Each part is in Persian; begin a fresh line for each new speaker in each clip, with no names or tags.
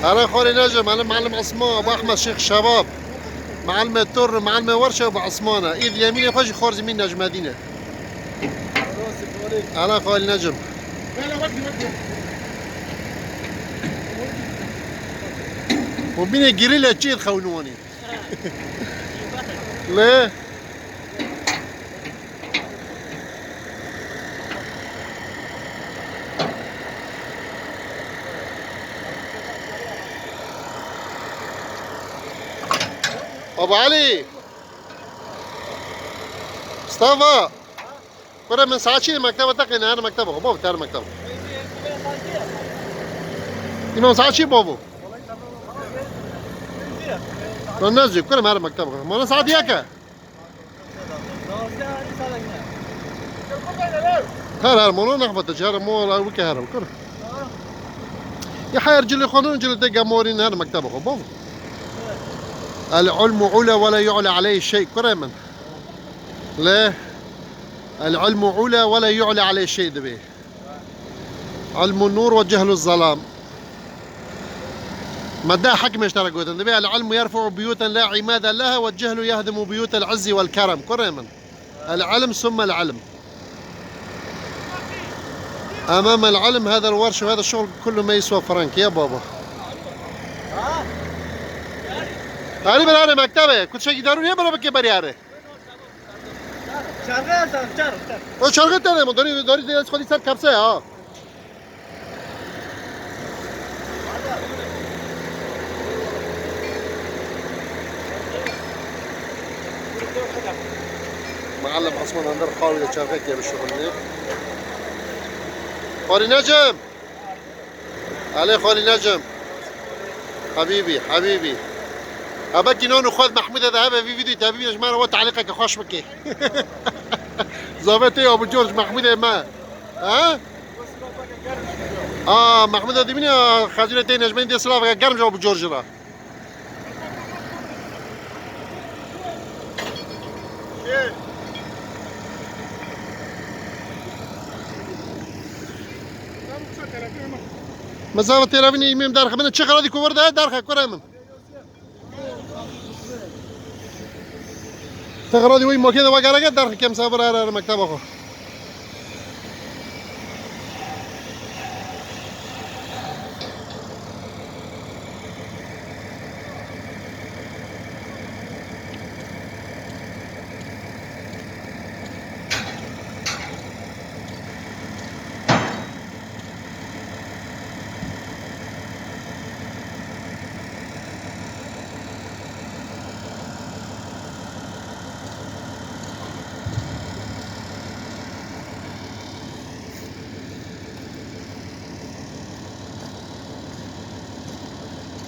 أنا خالي نجم، أنا معلم عثمان أبو أحمد شيخ شباب، معلم التر، معلم ورشة أبو عثمانة، إيد يميني خوش خارج من نجم مدينة. أنا خالي نجم. وبين الجريلة تشيل خونوني. ليه؟ أبو علي مصطفى كنا من ساعات شيء مكتبة تقني أنا مكتبة بابا تعال مكتبة من ساعات شيء بابا ننزل كنا ما مكتبة ما أنا ساعات ياك هلا مو نحفظ تجار مو وكي هلا كنا يا حير جل قانون جل دقة مورين هذا مكتبة بابا العلم علا ولا يعلى عليه شيء كرما ليه العلم علا ولا يعلى عليه شيء دبي علم النور والجهل الظلام مدى حكم اشترى قوتا دبي العلم يرفع بيوتا لا عماد لها والجهل يهدم بيوت العز والكرم كرما العلم ثم العلم امام العلم هذا الورش وهذا الشغل كله ما يسوى فرنك يا بابا هاري براري مكتبه كنت شيء دارون يا برا بكي برياره شرقه تاني ما داری دیگه خودی سر کبسه ها معلم عثمان اندر خاوي شرقه كي بالشغل خالي نجم علي خالي نجم حبيبي حبيبي ابكي نونو خذ محمود ذهبه في فيديو تابعين يا جماعه وتعليقك خوش بكي ظابط يا ابو جورج محمود ما محمود هذه من خازنه تين نجمين دي سلاف قرم جو ابو جورج لا مسافه تلافين يمين دار خمنه تشغل هذيك ورده دار كرامن تغرادي وين ما كذا وقرا قدر كم صبر على المكتب اخو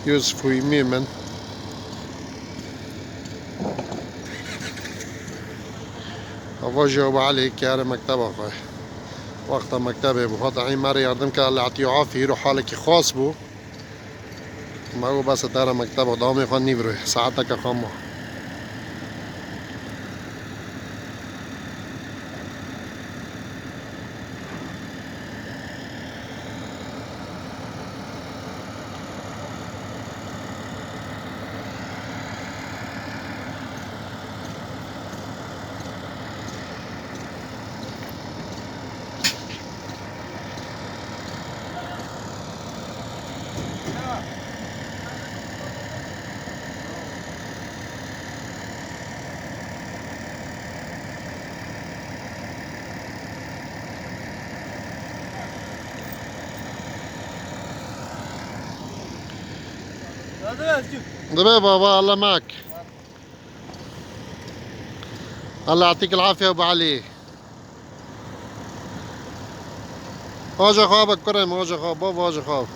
يوسف ويميمن أفوجه علي كار مكتبه خوي وقت مكتبه بفضل مرة يردم كان اللي عطيه عافية يروح حالك خاص بو ما هو بس ترى مكتبه دامي خاني بروح ساعتك خامه دبي بابا الله معك الله يعطيك العافية أبو علي واجه خوابك كرم واجه خواب بابا واجه خواب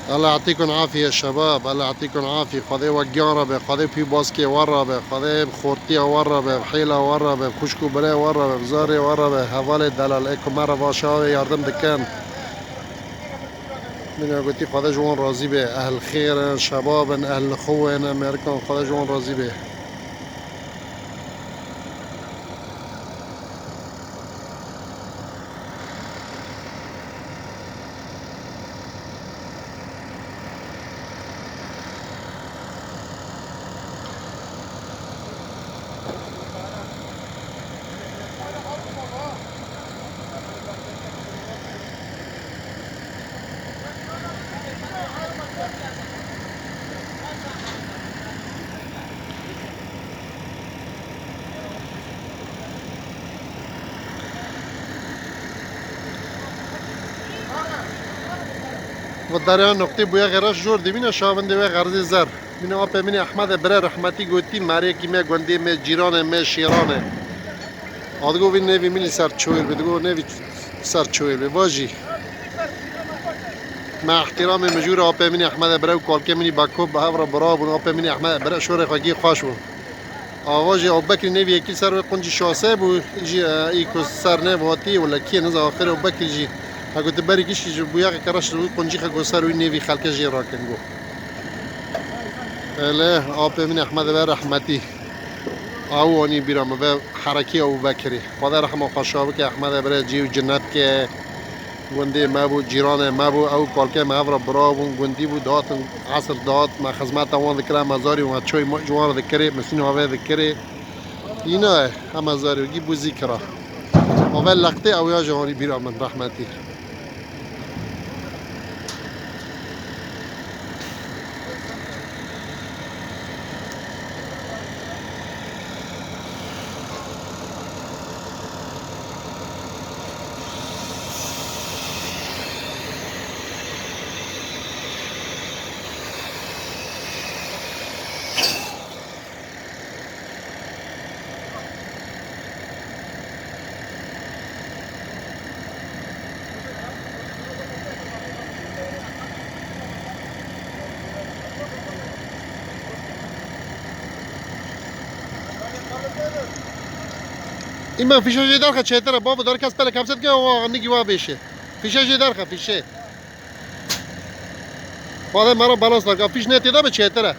الله يعطيكم عافية يا شباب الله يعطيكم عافية خذي وقيارة به خذي في باسكي ورا به خذي بخورتية ورا به بحيلة ورا به بخشكو بلا ورا به بزاري ورا به هوالي دلال ايكو مرة باشاوي يردم دكان من قلتي خذي جوان راضي به أهل خير شباب أهل خوين أمريكان خذي جوان راضي به و دریا نقطه بویا غیرش جور دی بینه شاونده و غرزی زر بینه آب بینه احمد بره رحمتی گوتی ماری کی می گندی می جیرانه می شیرانه آدگو بین نوی میلی سر چویل بدگو نوی سر چویل واجی ما احترام مجور آب بینه احمد بره و کالکه منی باکوب به هفر براب و آب بینه احمد بره شور خواگی خوش بود آواج آب بکری نوی یکی سر و قنچی شاسه بود جی ایکو سر نه واتی ولی کی نز آخر آب بکری جی اگه تبری کشی جو بویا که کرش روی قنچی خو سر و نوی خالک جی راکنگو اله آب من احمد بر رحمتی او آنی بیرام و حرکی او بکری خدا رحمه خوشحال که احمد بر جیو جنت که گندی ما بود جیران ما بود او کالکه ما برا برابون گندی بود داد عصر داد ما خدمت آن ذکر مزاری و چوی جوان ذکری مسین هوا ذکری اینا هم مزاری گی بو ذکر اول لقطه او یا جوانی بیرام من رحمتی این فیشه جای دارخه چهتره بابا داره کس پله کمسد که آقا نگی وا بشه فیشه جای دارخه فیشه خدا مرا بالاس لگا فیش نیتی به چهتره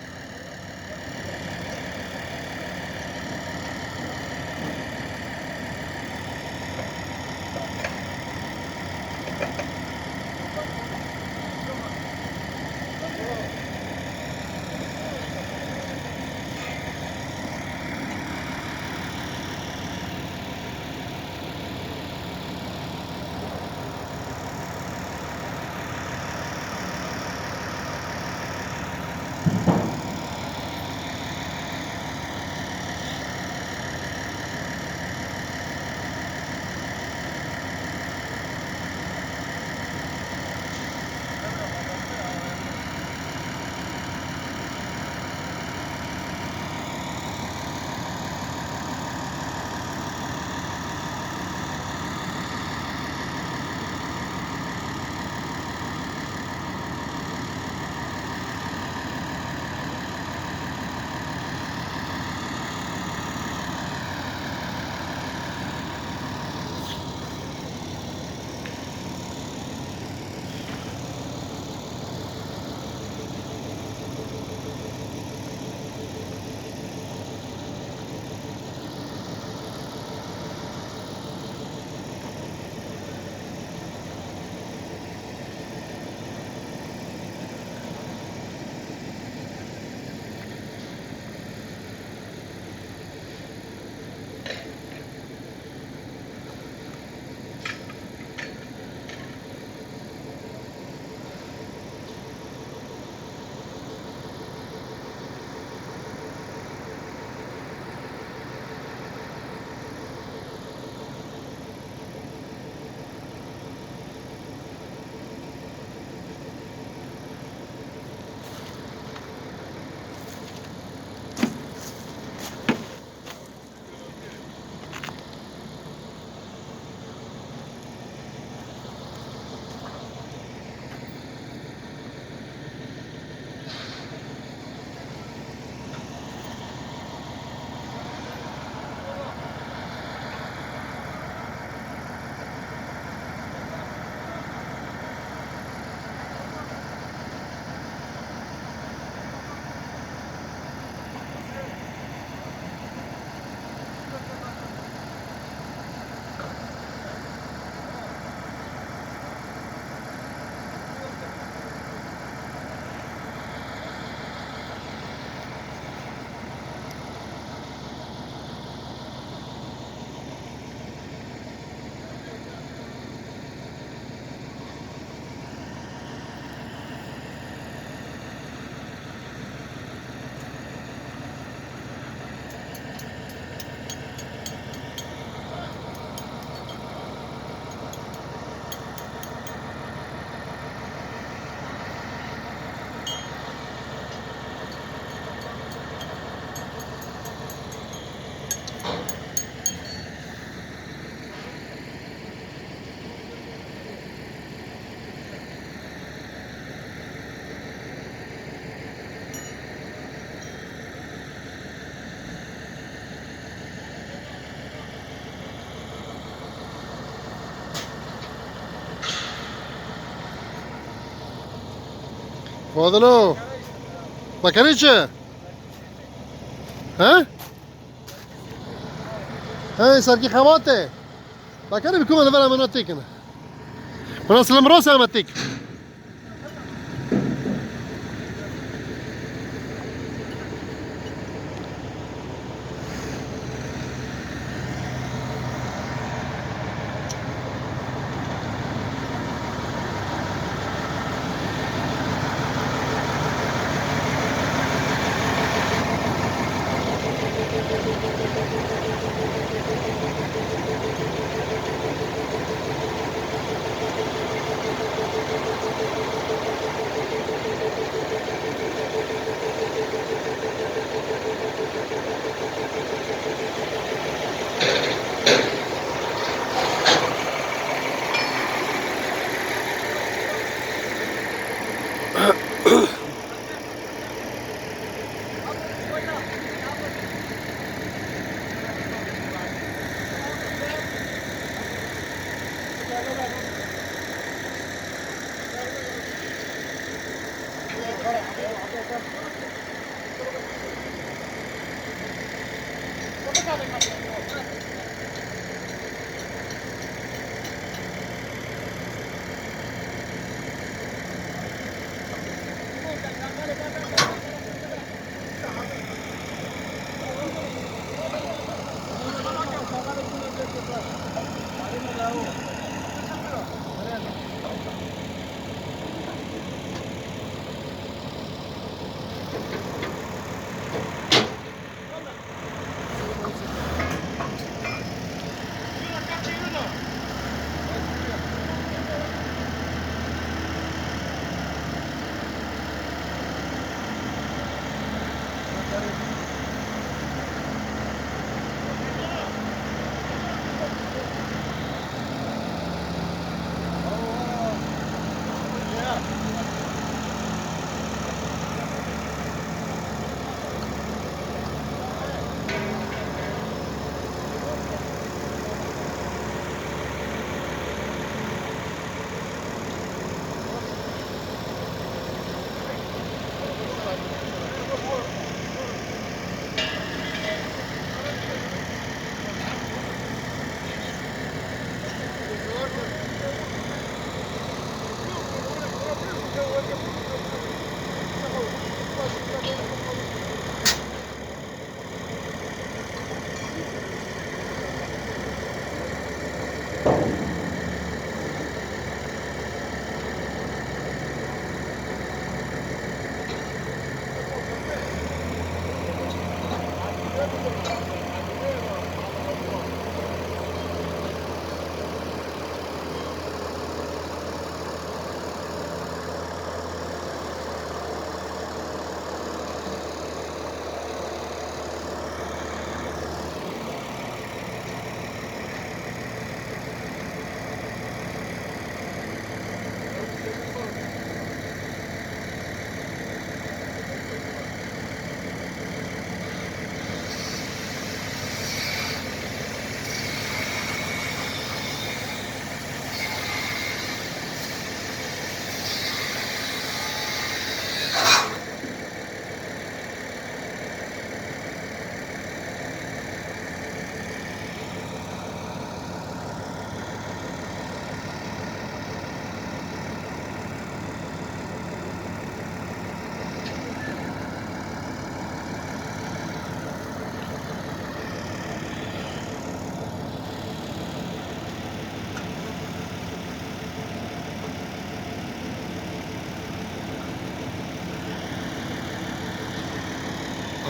فاضلو بكريتشه ها هاي سرقي خواته بكري بيكون انا فعلا مناتيك انا وناس المروس انا ماتيك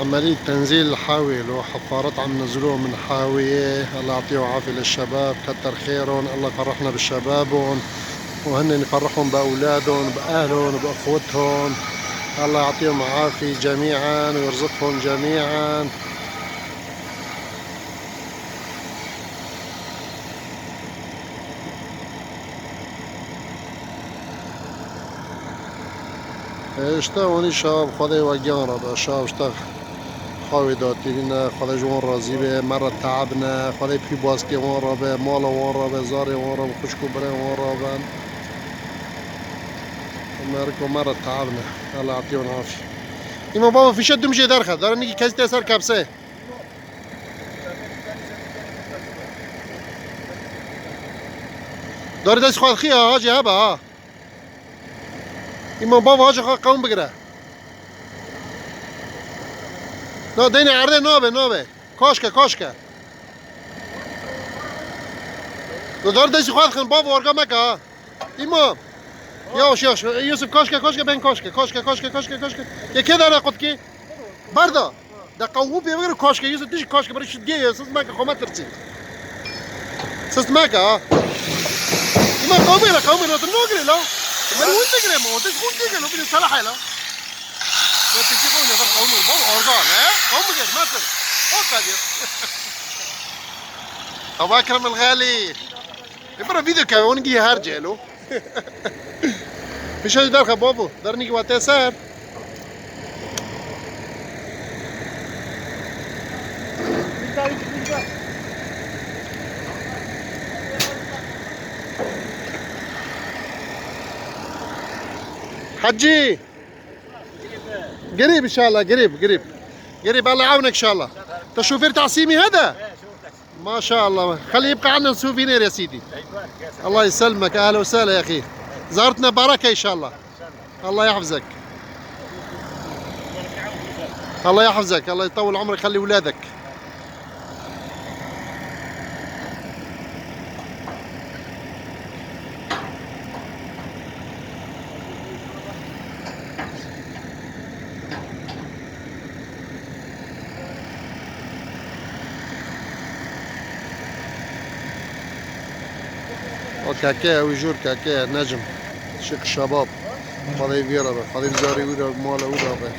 عملية تنزيل الحاوية اللي هو حفارات عم نزلوها من حاوية. الله يعطيه عافية للشباب، كتر خيرهم، الله يفرحنا بشبابهم وهن يفرحهم بأولادهم بأهلهم بأخوتهم. الله يعطيهم عافية جميعا ويرزقهم جميعا. اشتاوني شاب خذي وجانا بشاب اشتغل خاوي داتي بنا خذي جوان رازي به مرة تعبنا خذي بي باسكي وان رابه مالا وان رابه زاري وان رابه خشكو بري وان رابه أمريكا مرة تعبنا. الله يعطيهم العافية. إما بابا في شد مجي درخة دار نيجي كاز تسر كابسة. دار داس خواد خيها هاجي هبا ها. إما بابا هاجي خا قوم بقرا. لا ديني عرضي نوبة كاشكة. دار داس خواد خن بابا ورقة مكة ها. إما ياش يوسف كاشكة بين كاشكة. يا كذا أنا قلت كي. برضه ده قوم بيغير كاشكة يوسف تيجي كاشكة بريش تجي سوس مكة خمات ترسي. سوس مكة ها. إما قومي لا تنوغري لا. ما هو تجري ما هو تجري لو بين صلاح لا. ما تيجي قومي هذا قومي بابا أرجع لا قومي كده ما تر. قادر. أبو أكرم الغالي. يبرا فيديو كمان ونجي هرجع له. مش هاي دار بابو دارني وقت سار. حجي قريب ان شاء الله قريب الله يعاونك ان شاء الله. انت شوفير تعصيمي هذا؟ ما شاء الله خليه يبقى عندنا سوفينير يا سيدي. الله يسلمك اهلا وسهلا يا اخي. زارتنا بركه ان شاء الله. الله يحفظك. الله يحفظك الله يطول عمرك خلي اولادك. وكاكا ويجور كاكا نجم شيخ الشباب خذي فيرا خذي زاري ويرا مالا ويرا بس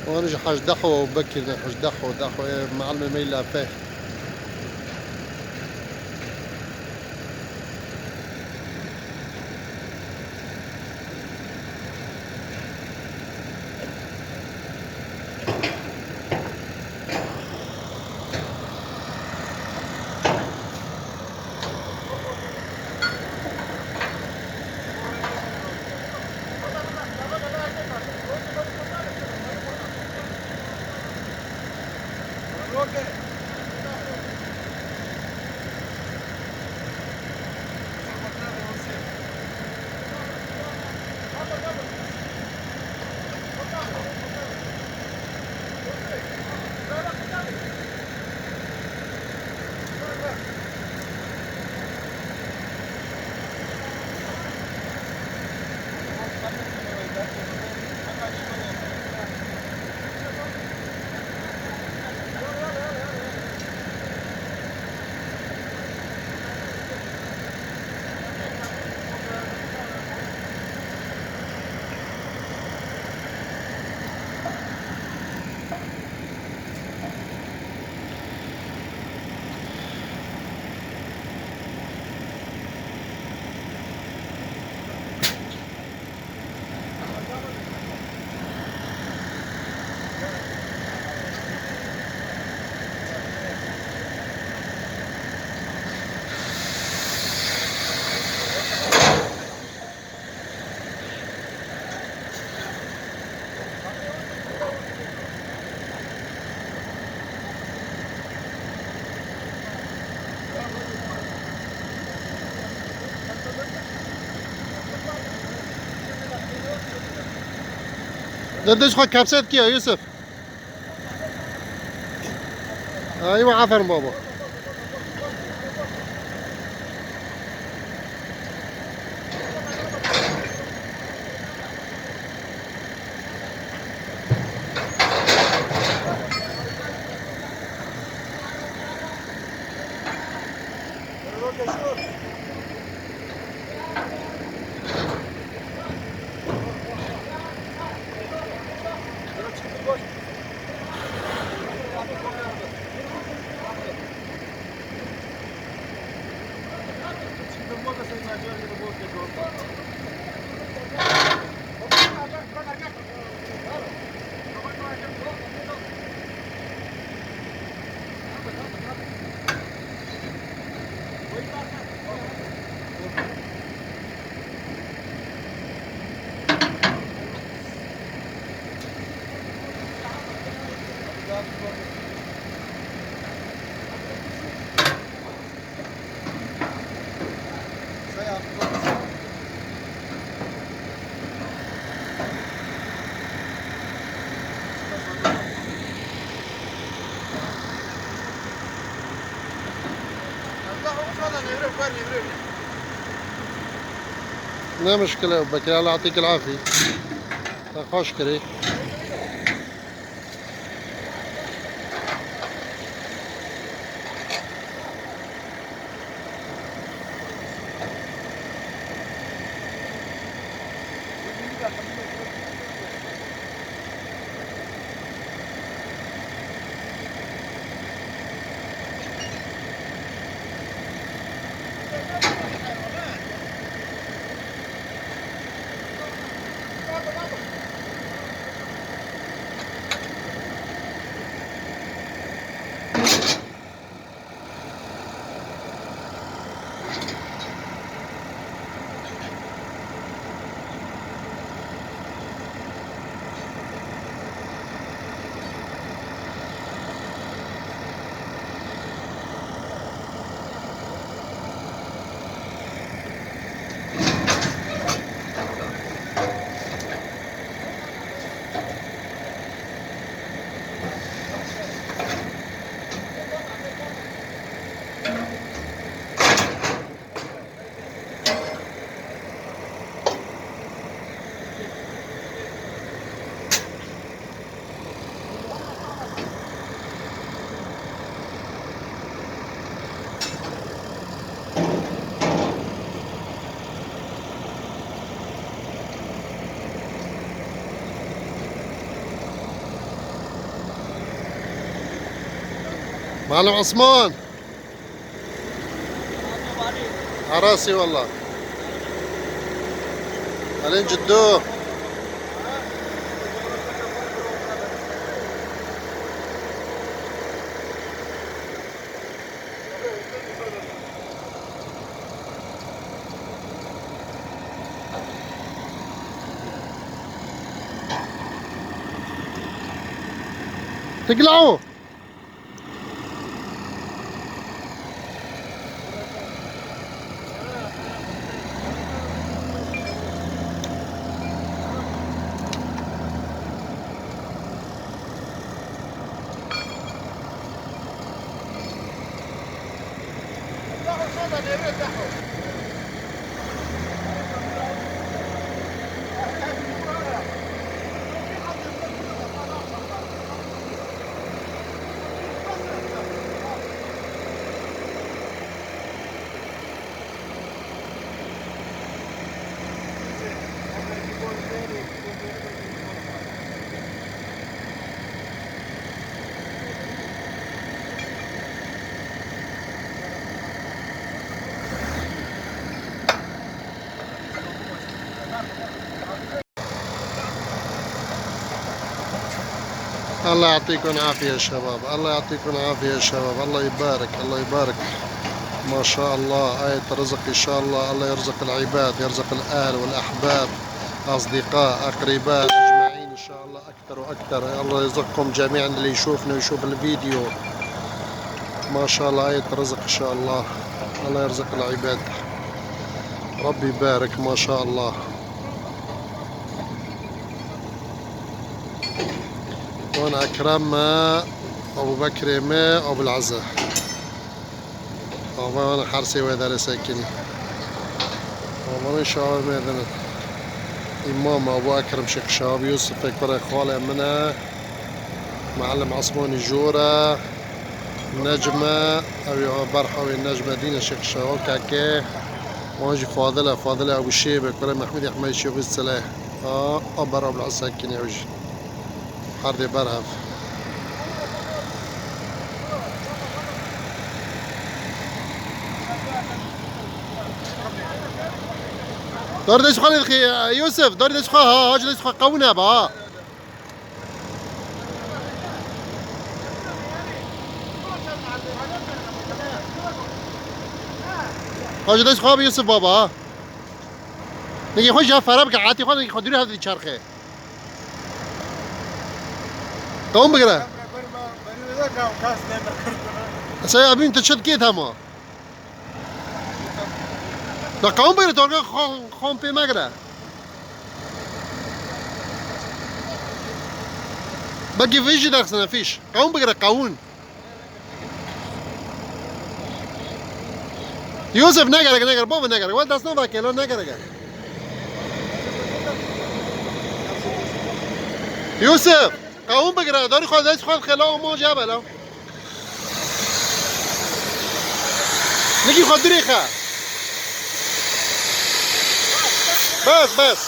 وانا حاج دحوه وبكر حاج دحوه معلم ما يلعب فيه. قديش خد كبسات يا يوسف؟ ايوه عفوا بابا. لا مشكلة بكري، الله يعطيك العافية. خوش كري. معلم عثمان عراسي والله. علين جدو. تقلعوا. الله يعطيكم العافية يا شباب، الله يعطيكم العافية يا شباب، الله يبارك الله يبارك. ما شاء الله آية رزق إن شاء الله. الله يرزق العباد، يرزق الأهل والأحباب، أصدقاء أقرباء أجمعين إن شاء الله أكثر وأكثر. الله يرزقكم جميعا اللي يشوفنا ويشوف الفيديو. ما شاء الله آية رزق إن شاء الله. الله يرزق العباد، ربي يبارك ما شاء الله. هون أكرم أبو بكر ما أبو العزة هون حرسي ويدار ساكني هون شاور ميدان إمام أبو أكرم شيخ شهاب يوسف كرة خالة منه معلم عثمان جورة نجمة أو برحوي النجمة دينا شيخ شهاب كاكي واجي فاضلة أبو الشيبة كرة محمود أحمد شيخ السلاح أبر أبو العزة ساكني وجي حردي برهف دار داش خالد خي يوسف دار داش خا ها هاج داش خا قونا با هاج داش خا يوسف بابا نجي خوش جا فرابك عاتي خالد نجي خديري هذه الشرخه قوم بقرا سي ابي انت شد كيت هما لا قوم بقرا تورك خون بي مقرا باقي فيجي داخسنا فيش قوم بقرا قون يوسف نقرا بابا نقرا ولد اصلا باكي لو نقرا يوسف قوم بقرا داري خود خلا ما جبل نجي خد ريخه بس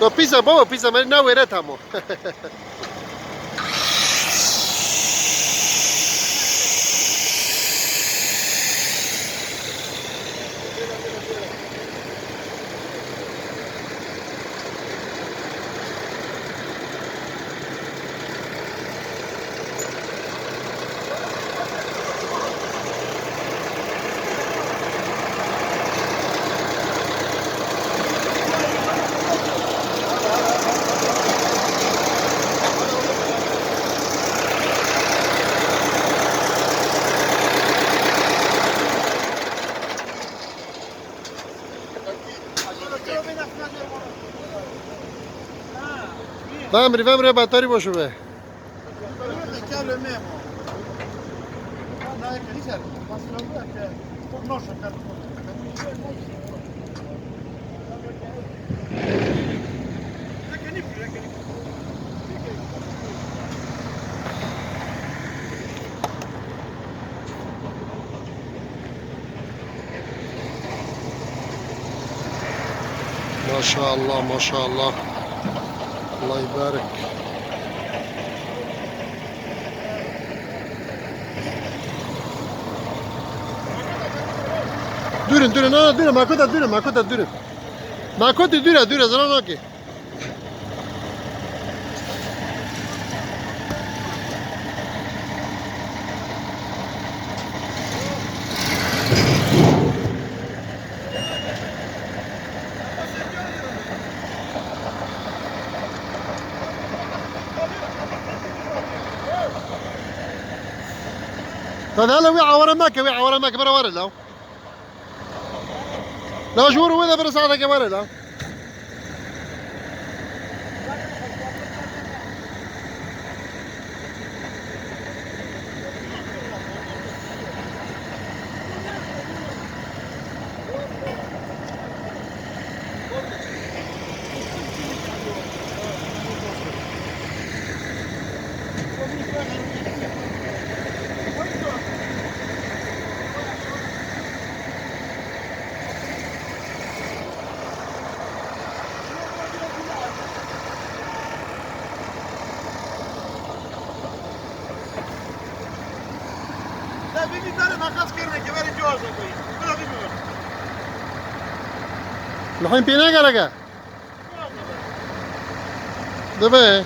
تو بيزا بابا بيزا ما ناويرت همو فامري باتاري باشو به ما شاء الله ما شاء الله الله يبارك دورن نا دورن ما كنت دورن زراناكي هذا ويع ورا ماك برا ورا لا جور وإذا برا ساعتك ورا لا الحين بينا قلقة دبي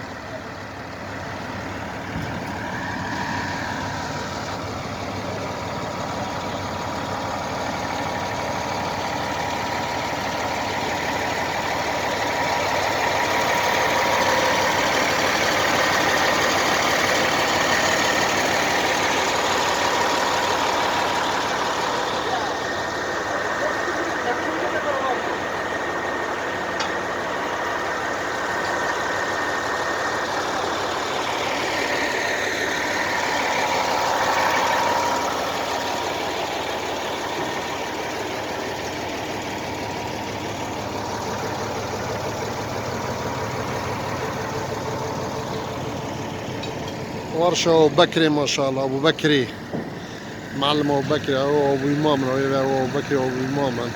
ورشة أبو بكري ما شاء الله. أبو بكري معلم أبو بكري هو أبو إمام هو أبو بكري وأبو إمام.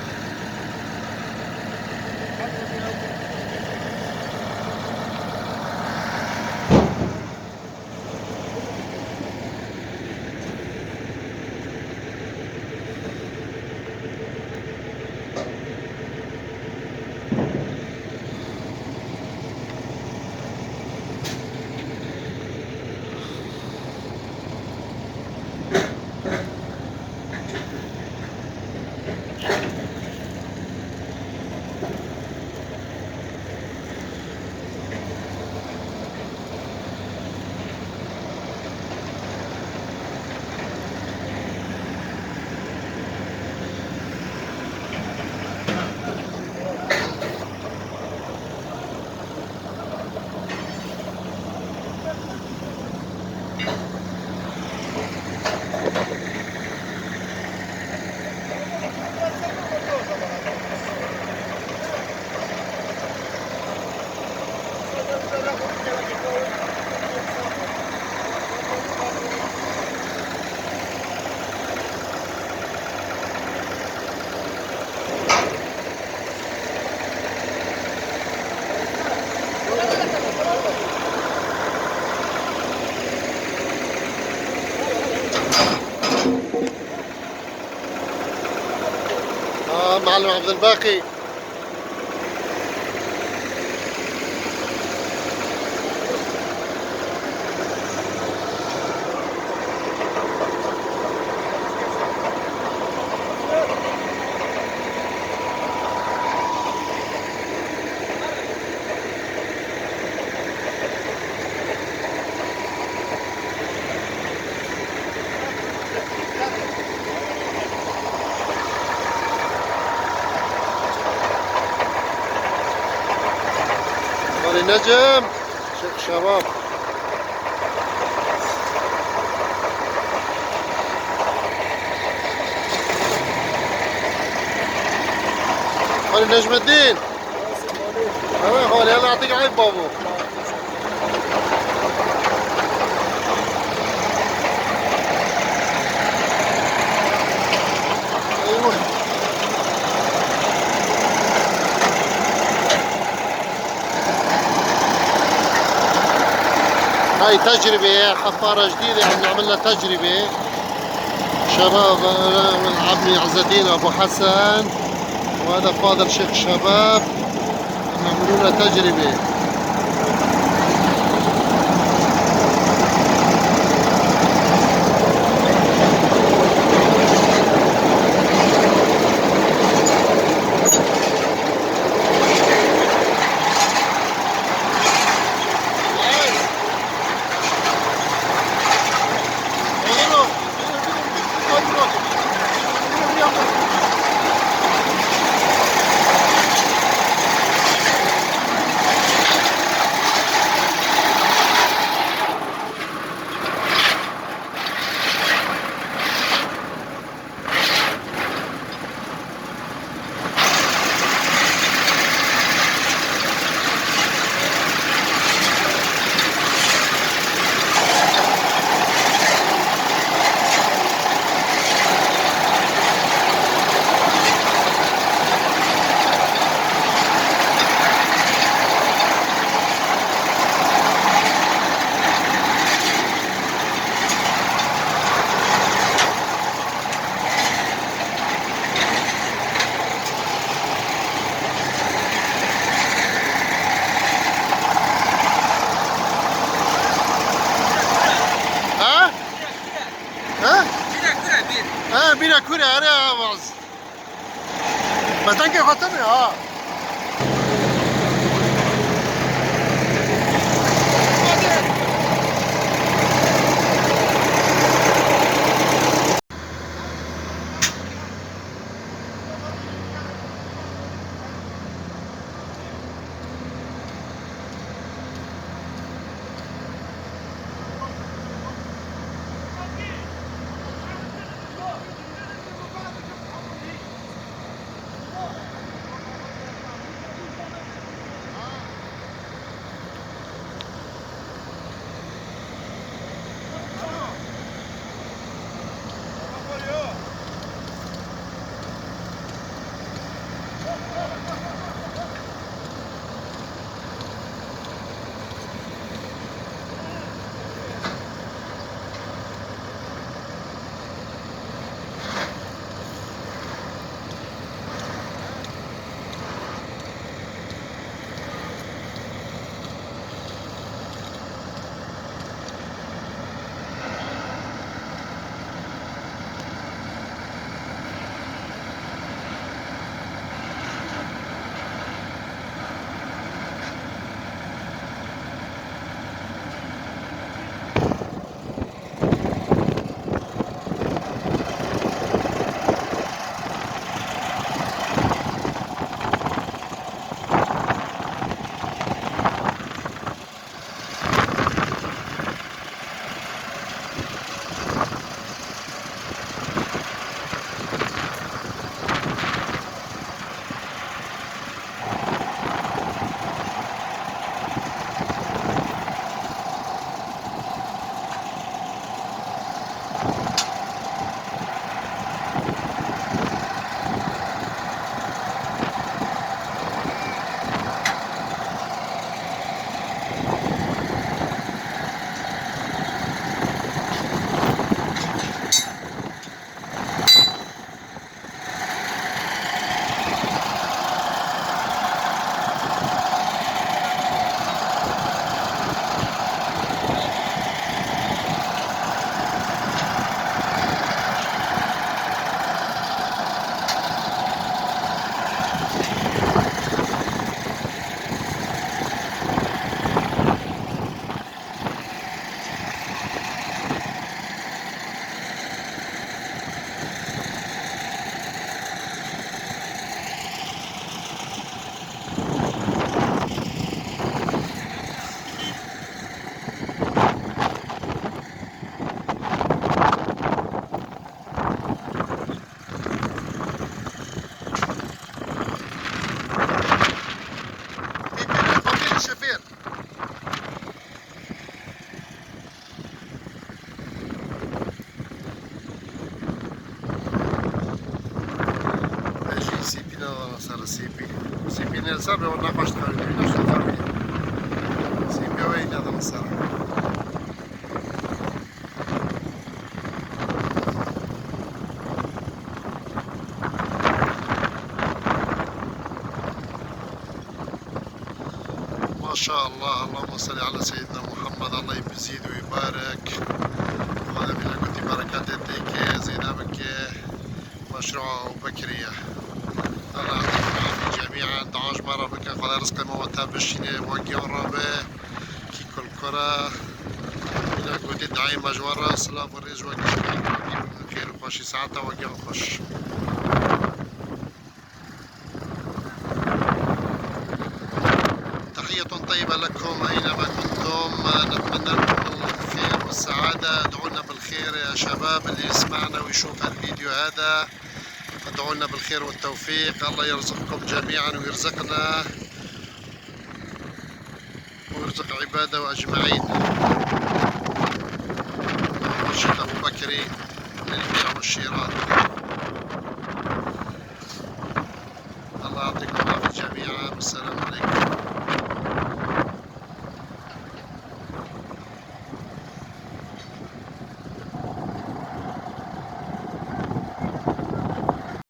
معلم عبد الباقي. نجم شيخ شباب. خالي نجم الدين. انا خالي انا اعطيك عيب بابو. ايوه هاي تجربة حفارة جديدة يعني عملنا تجربة شباب. عمي عز الدين ابو حسن وهذا فاضل شيخ شباب عملوا لنا تجربة. بينا كوري أنا بعض بس تنكي خاطرني سيبي سيبي نلسابي والنقاش تخلي نفس الفرق سيبي وين هذا الصراحة ما شاء الله. اللهم صل على سيدنا محمد. الله يزيد ويبارك. وهذا من قلت بركات الديك زينبك مشروع وبكرية. الله يعطيكم العافية جميعا. دعاج مرة بك خدا رزق موتها بشيني وقيان رابه كي كل كرة من قلت دعي مجورة صلاة فريج وقيان من خير وخوشي ساعتها وقيان خوش. طيبة لكم أينما كنتم. نتمنى لكم الخير والسعادة. ادعوا لنا بالخير يا شباب اللي يسمعنا ويشوف الفيديو هذا. ادعوا لنا بالخير والتوفيق. الله يرزقكم جميعا ويرزقنا ويرزق عباده أجمعين.